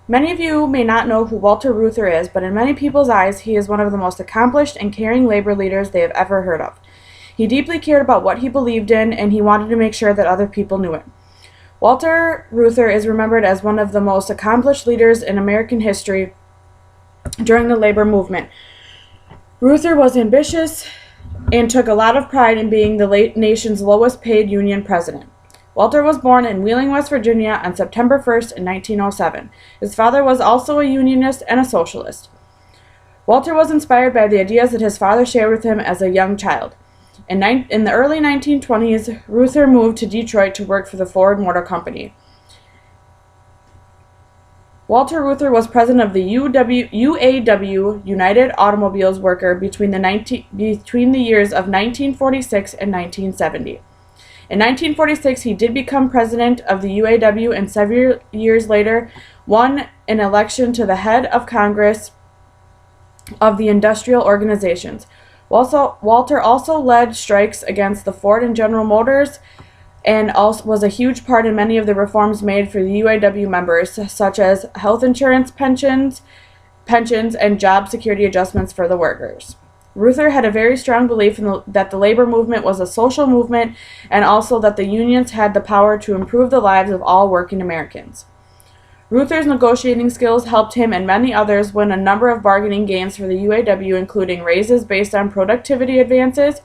Many of you may not know who Walter Reuther is, but in many people's eyes, he is one of the most accomplished and caring labor leaders they have ever heard of. He deeply cared about what he believed in, and he wanted to make sure that other people knew it. Walter Reuther is remembered as one of the most accomplished leaders in American history during the labor movement. Reuther was ambitious and took a lot of pride in being the nation's lowest paid union president. Walter was born in Wheeling, West Virginia on September 1st in 1907. His father was also a Unionist and a socialist. Walter was inspired by the ideas that his father shared with him as a young child. In the early 1920s, Reuther moved to Detroit to work for the Ford Motor Company. Walter Reuther was president of the UAW, United Automobiles Worker, between the years of 1946 and 1970. In 1946, he did become president of the UAW, and several years later won an election to the head of Congress of the industrial organizations. Walter also led strikes against the Ford and General Motors, and also was a huge part in many of the reforms made for the UAW members, such as health insurance, pensions, and job security adjustments for the workers. Reuther had a very strong belief that the labor movement was a social movement, and also that the unions had the power to improve the lives of all working Americans. Reuther's negotiating skills helped him and many others win a number of bargaining gains for the UAW, including raises based on productivity advances,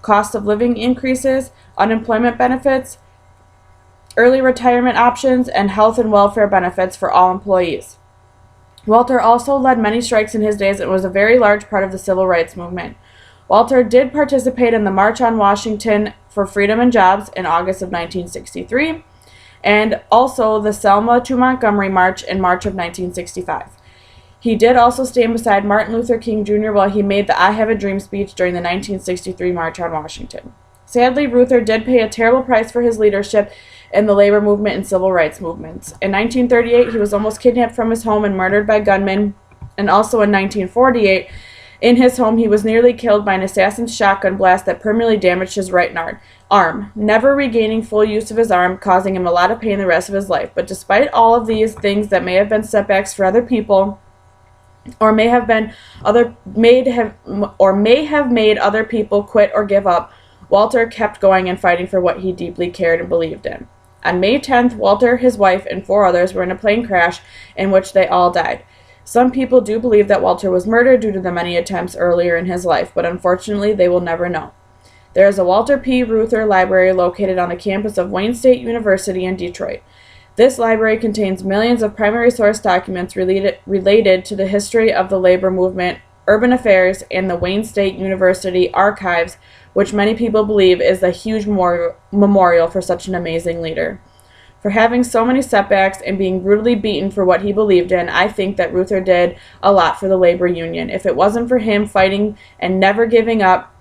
cost of living increases, unemployment benefits, early retirement options, and health and welfare benefits for all employees. Walter also led many strikes in his days and was a very large part of the civil rights movement. Walter did participate in the March on Washington for Freedom and Jobs in August of 1963, and also the Selma to Montgomery March in March of 1965. He did also stand beside Martin Luther King Jr. while he made the I Have a Dream speech during the 1963 March on Washington. Sadly, Reuther did pay a terrible price for his leadership in the labor movement and civil rights movements. In 1938, he was almost kidnapped from his home and murdered by gunmen, and also in 1948, in his home, he was nearly killed by an assassin's shotgun blast that permanently damaged his right arm, never regaining full use of his arm, causing him a lot of pain the rest of his life. But despite all of these things that may have been setbacks for other people, or may have made other people quit or give up, Walter kept going and fighting for what he deeply cared and believed in. On May 10th, Walter, his wife, and 4 others were in a plane crash in which they all died. Some people do believe that Walter was murdered due to the many attempts earlier in his life, but unfortunately they will never know. There is a Walter P. Reuther Library located on the campus of Wayne State University in Detroit. This library contains millions of primary source documents related to the history of the labor movement, urban affairs, and the Wayne State University archives, which many people believe is a huge memorial for such an amazing leader. For having so many setbacks and being brutally beaten for what he believed in, I think that Reuther did a lot for the labor union. If it wasn't for him fighting and never giving up,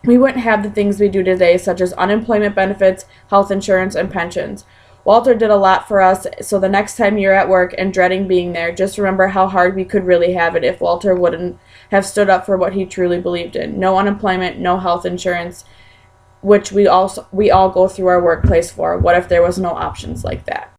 we wouldn't have the things we do today, such as unemployment benefits, health insurance, and pensions. Walter did a lot for us, so the next time you're at work and dreading being there, just remember how hard we could really have it if Walter wouldn't have stood up for what he truly believed in. No unemployment, no health insurance, which we all go through our workplace for. What if there was no options like that?